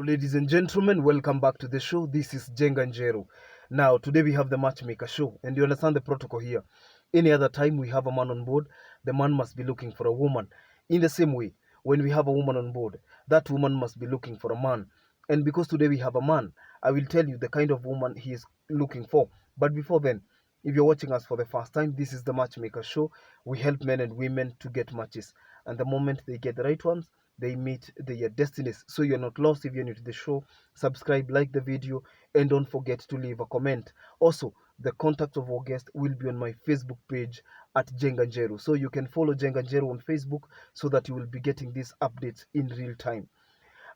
ladies and gentlemen, welcome back to the show. This is Jenga Njeru. Now, today we have the Matchmaker show, and you understand the protocol here. Any other time we have a man on board, the man must be looking for a woman. In the same way, when we have a woman on board, that woman must be looking for a man. And because today we have a man, I will tell you the kind of woman he is looking for. But before then, if you're watching us for the first time, this is the Matchmaker show. We help men and women to get matches. And the moment they get the right ones, they meet their destinies. So you're not lost. If you're new to the show, subscribe, like the video, and don't forget to leave a comment. Also, the contact of our guest will be on my Facebook page at Jenganjeru. So you can follow Jenganjeru on Facebook so that you will be getting these updates in real time.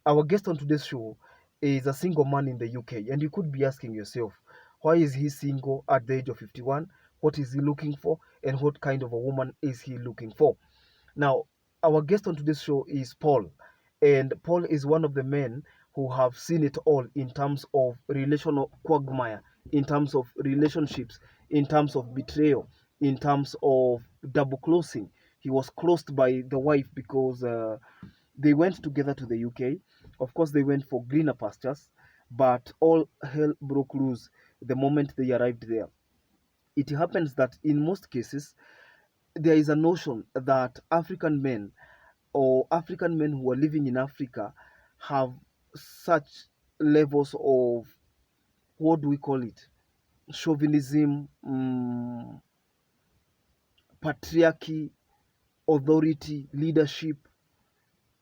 Our guest on today's show is a single man in the UK, and you could be asking yourself, why is he single at the age of 51? What is he looking for? And what kind of a woman is he looking for? Now, our guest on today's show is Paul, and Paul is one of the men who have seen it all in terms of relational quagmire, in terms of relationships, in terms of betrayal, in terms of double closing. He was closed by the wife because they went together to the UK. Of course, they went for greener pastures, but all hell broke loose the moment they arrived there. It happens that in most cases, there is a notion that African men or African men who are living in Africa have such levels of, what do we call it, chauvinism, patriarchy, authority, leadership.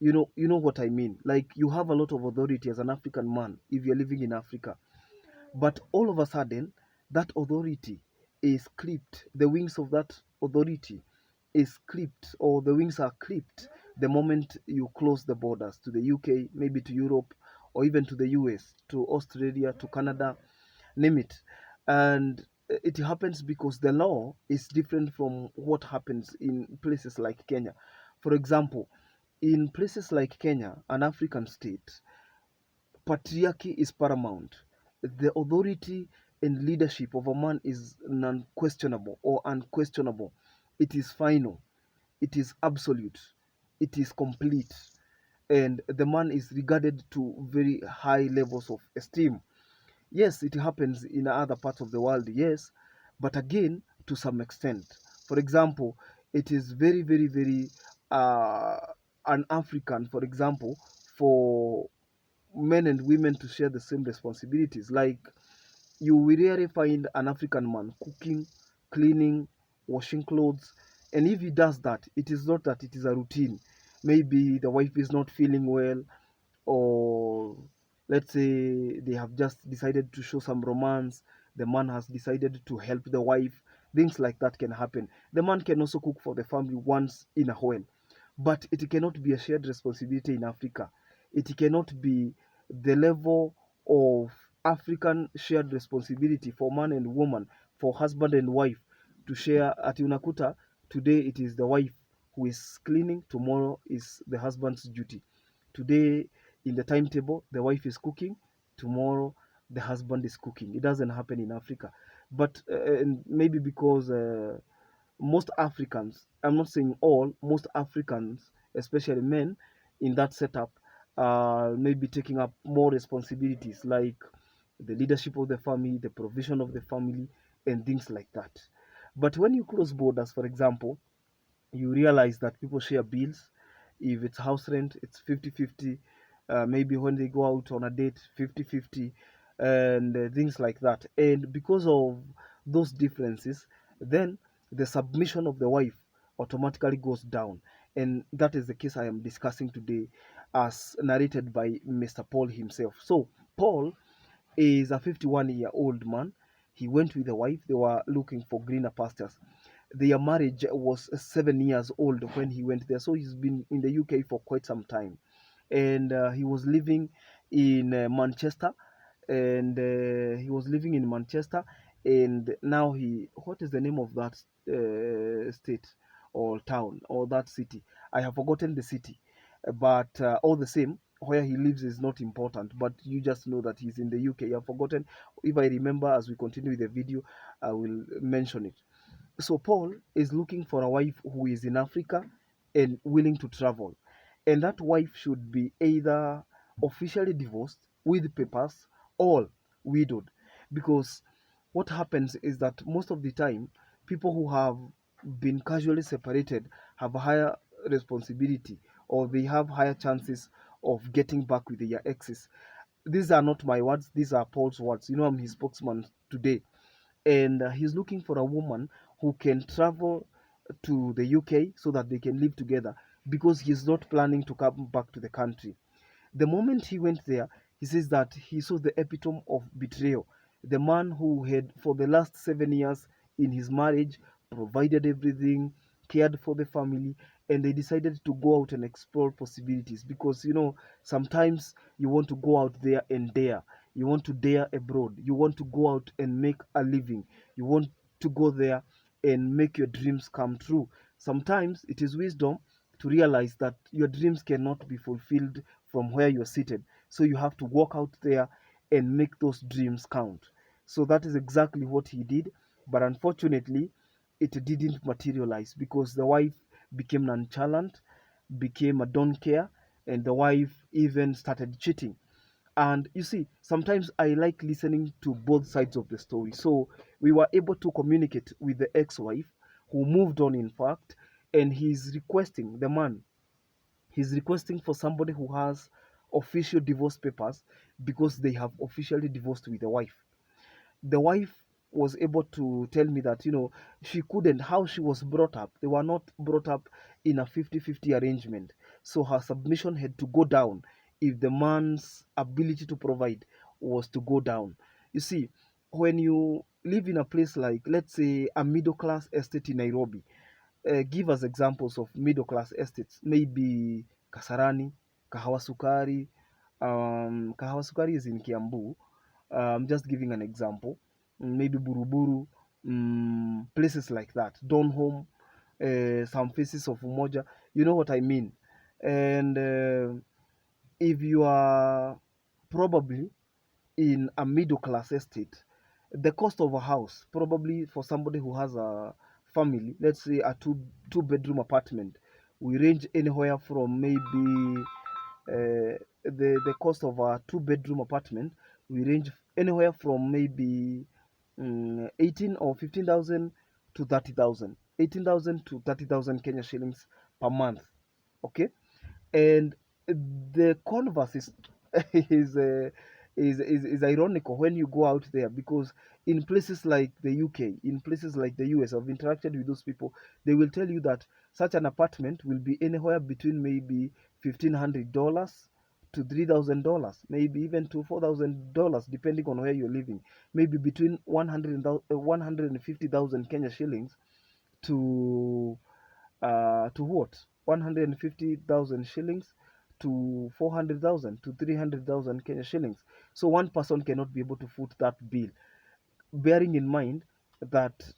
You know what I mean. Like, you have a lot of authority as an African man if you're living in Africa, but all of a sudden that authority is clipped. The wings of that authority is clipped, or the wings are clipped the moment you close the borders to the UK, maybe to Europe, or even to the US, to Australia, to Canada, name it. And it happens because the law is different from what happens in places like Kenya. For example, in places like Kenya, an African state, patriarchy is paramount. The authority and leadership of a man is non-questionable or unquestionable. It is final. It is absolute. It is complete. And the man is regarded to very high levels of esteem. Yes, it happens in other parts of the world, yes, but again, to some extent. For example, it is very, very, very uh, un-African, for example, for men and women to share the same responsibilities. Like, you will rarely find an African man cooking, cleaning, washing clothes. And if he does that, it is not that it is a routine. Maybe the wife is not feeling well, or let's say they have just decided to show some romance. The man has decided to help the wife. Things like that can happen. The man can also cook for the family once in a while, but it cannot be a shared responsibility in Africa. It cannot be the level of African shared responsibility for man and woman, for husband and wife to share. Ati unakuta today it is the wife who is cleaning, tomorrow is the husband's duty. Today in the timetable the wife is cooking, tomorrow the husband is cooking. It doesn't happen in Africa. But and maybe because most Africans, I'm not saying all, most Africans, especially men in that setup, maybe taking up more responsibilities like the leadership of the family, the provision of the family, and things like that. But when you close borders, for example, you realize that people share bills. If it's house rent, it's 50-50. Maybe when they go out on a date, 50-50, and things like that. And because of those differences, then the submission of the wife automatically goes down. And that is the case I am discussing today, as narrated by Mr. Paul himself. So, Paul is a 51-year-old man. He went with a wife. They were looking for greener pastures. Their marriage was 7 years old when he went there. So he's been in the UK for quite some time. And he was living in Manchester. And he was living in Manchester. And now what is the name of that state or town or that city? I have forgotten the city. But all the same, where he lives is not important, but you just know that he's in the UK. I've forgotten. If I remember as we continue with the video, I will mention it. So Paul is looking for a wife who is in Africa and willing to travel. And that wife should be either officially divorced with papers, all widowed. Because what happens is that most of the time, people who have been casually separated have a higher responsibility, or they have higher chances of getting back with their exes. These are not my words, these are Paul's words. I'm his spokesman today. And he's looking for a woman who can travel to the UK so that they can live together, because he's not planning to come back to the country. The moment he went there, he says that he saw the epitome of betrayal. The man who had, for the last 7 years in his marriage, provided everything, cared for the family, and they decided to go out and explore possibilities. Because, sometimes you want to go out there and dare. You want to dare abroad. You want to go out and make a living. You want to go there and make your dreams come true. Sometimes it is wisdom to realize that your dreams cannot be fulfilled from where you're seated. So you have to walk out there and make those dreams count. So that is exactly what he did. But unfortunately, it didn't materialize because the wife became nonchalant, became a don't care, and the wife even started cheating. And you see, sometimes I like listening to both sides of the story. So we were able to communicate with the ex wife who moved on, in fact, and the man he's requesting for somebody who has official divorce papers, because they have officially divorced with the wife. The wife was able to tell me that, she couldn't, how she was brought up, they were not brought up in a 50-50 arrangement. So her submission had to go down if the man's ability to provide was to go down. You see, when you live in a place like, let's say, a middle class estate in Nairobi, give us examples of middle class estates. Maybe Kasarani, Kahawa Sukari. Kahawa Sukari is in Kiambu. I'm just giving an example. Maybe Buruburu, places like that. Donholm, some faces of Umoja. You know what I mean? And if you are probably in a middle class estate, the cost of a house, probably for somebody who has a family, let's say a two bedroom apartment, we range anywhere from maybe the cost of a two-bedroom apartment, we range anywhere from maybe 18 or 15,000 to 30,000, 18,000 to 30,000 Kenya shillings per month. Okay, and the converse is is, uh, is ironical when you go out there, because in places like the UK, in places like the US, I've interacted with those people. They will tell you that such an apartment will be anywhere between maybe $1,500 to $3,000, maybe even to $4,000, depending on where you're living. Maybe between 150,000 Kenya shillings to what? 150,000 shillings to 400,000 to 300,000 Kenya shillings. So one person cannot be able to foot that bill, bearing in mind that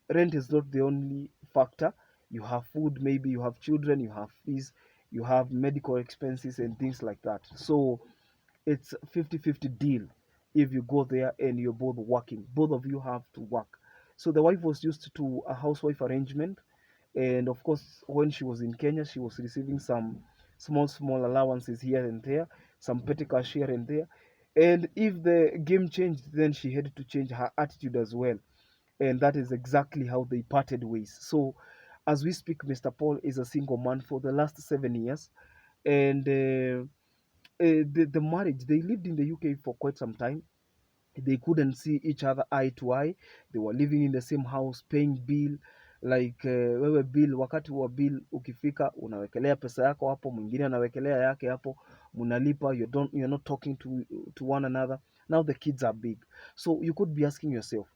rent is not the only factor. You have food, maybe you have children, you have fees, you have medical expenses and things like that. So it's 50-50 deal. If you go there and you're both working, both of you have to work. So the wife was used to a housewife arrangement, and of course, when she was in Kenya, she was receiving some small allowances here and there, some petty cash here and there. And if the game changed, then she had to change her attitude as well. And that is exactly how they parted ways. So as we speak, Mr. Paul is a single man for the last 7 years. And the marriage, they lived in the UK for quite some time. They couldn't see each other eye to eye. They were living in the same house, paying bill. Like wewe bill, wakati wa bill ukifika, unawekelea pesa yako hapo, mwingine anawekelea yake hapo, mnalipa. You're not talking to one another. Now the kids are big, so you could be asking yourself,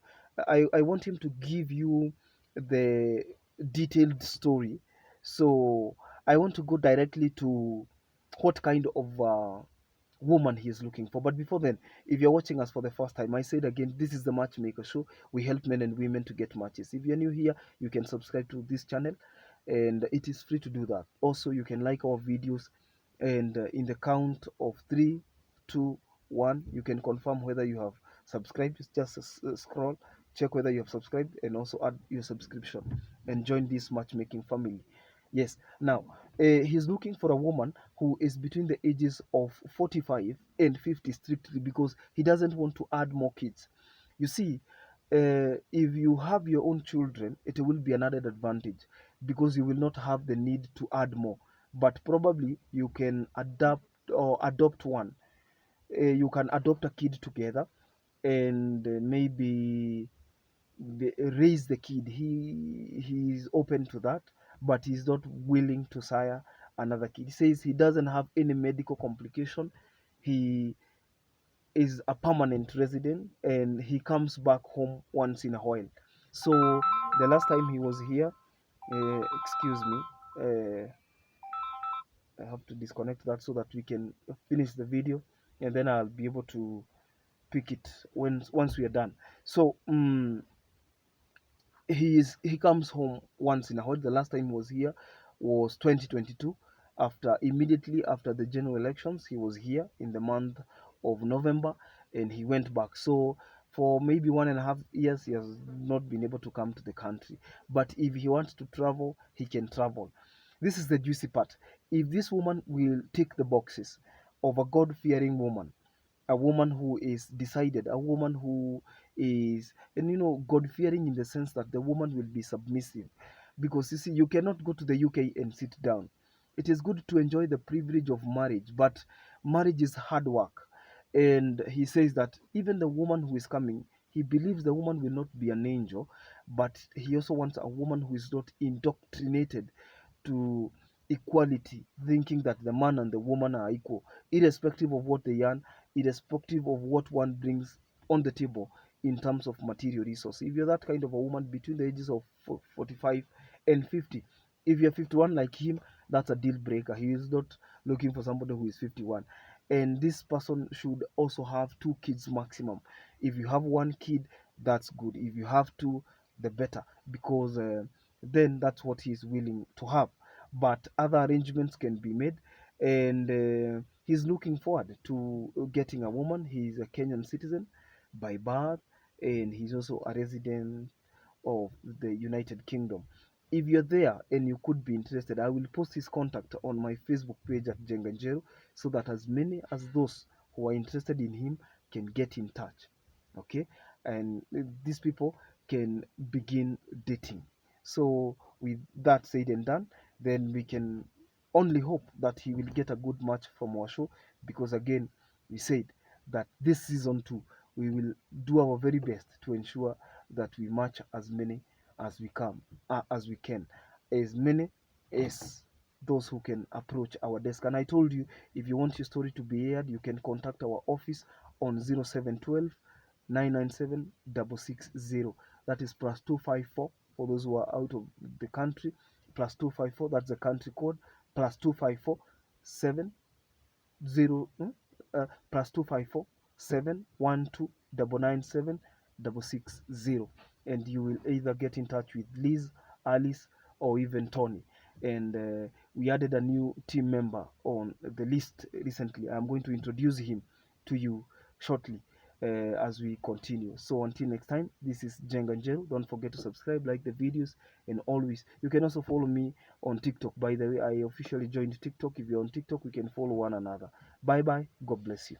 I want him to give you the detailed story. So I want to go directly to what kind of woman he is looking for. But before then, if you're watching us for the first time, I said again, this is the Matchmaker Show. We help men and women to get matches. If you're new here, you can subscribe to this channel, and it is free to do that. Also, you can like our videos, and in the count of 3, 2, 1, you can confirm whether you have subscribed. Just scroll, check whether you have subscribed, and also add your subscription and join this matchmaking family. Yes. Now, he's looking for a woman who is between the ages of 45 and 50 strictly because he doesn't want to add more kids. You see, if you have your own children, it will be an added advantage because you will not have the need to add more. But probably you can adapt or adopt one. You can adopt a kid together and maybe raise the kid. He's open to that, but he's not willing to sire another kid. He says he doesn't have any medical complication. He is a permanent resident and he comes back home once in a while. So the last time he was here, excuse me, I have to disconnect that so that we can finish the video, and then I'll be able to pick it when once we are done. So he comes home once in a while. The last time he was here was 2022. After immediately after the general elections, he was here in the month of November, and he went back. So for maybe 1.5 years, he has not been able to come to the country. But if he wants to travel, he can travel. This is the juicy part. If this woman will tick the boxes of a God-fearing woman, a woman who is decided, a woman who is, and God fearing in the sense that the woman will be submissive. Because you see, you cannot go to the UK and sit down. It is good to enjoy the privilege of marriage, but marriage is hard work. And he says that even the woman who is coming, he believes the woman will not be an angel, but he also wants a woman who is not indoctrinated to equality, thinking that the man and the woman are equal, irrespective of what they earn, irrespective of what one brings on the table in terms of material resource. If you're that kind of a woman between the ages of 45 and 50, if you're 51 like him, that's a deal breaker. He is not looking for somebody who is 51. And this person should also have 2 kids maximum. If you have 1 kid, that's good. If you have two, the better, because then that's what he's willing to have. But other arrangements can be made, and he's looking forward to getting a woman. He's a Kenyan citizen by birth, and he's also a resident of the United Kingdom. If you're there and you could be interested, I will post his contact on my Facebook page at Jenganjero so that as many as those who are interested in him can get in touch. Okay, and these people can begin dating. So, with that said and done, then we can only hope that he will get a good match from our show, because again, we said that this season 2 we will do our very best to ensure that we match as many as we can, as many as those who can approach our desk. And I told you, if you want your story to be aired, you can contact our office on 0712 997 660. That is plus 254 for those who are out of the country, plus 254, that's the country code, plus 254 7 0 plus 254 712 997 660. And you will either get in touch with Liz, Alice, or even Tony. And we added a new team member on the list recently. I'm going to introduce him to you shortly as we continue. So until next time, this is Jenganjero. Don't forget to subscribe, like the videos, and always you can also follow me on TikTok. By the way, I officially joined TikTok. If you're on TikTok, we can follow one another. Bye bye. God bless you.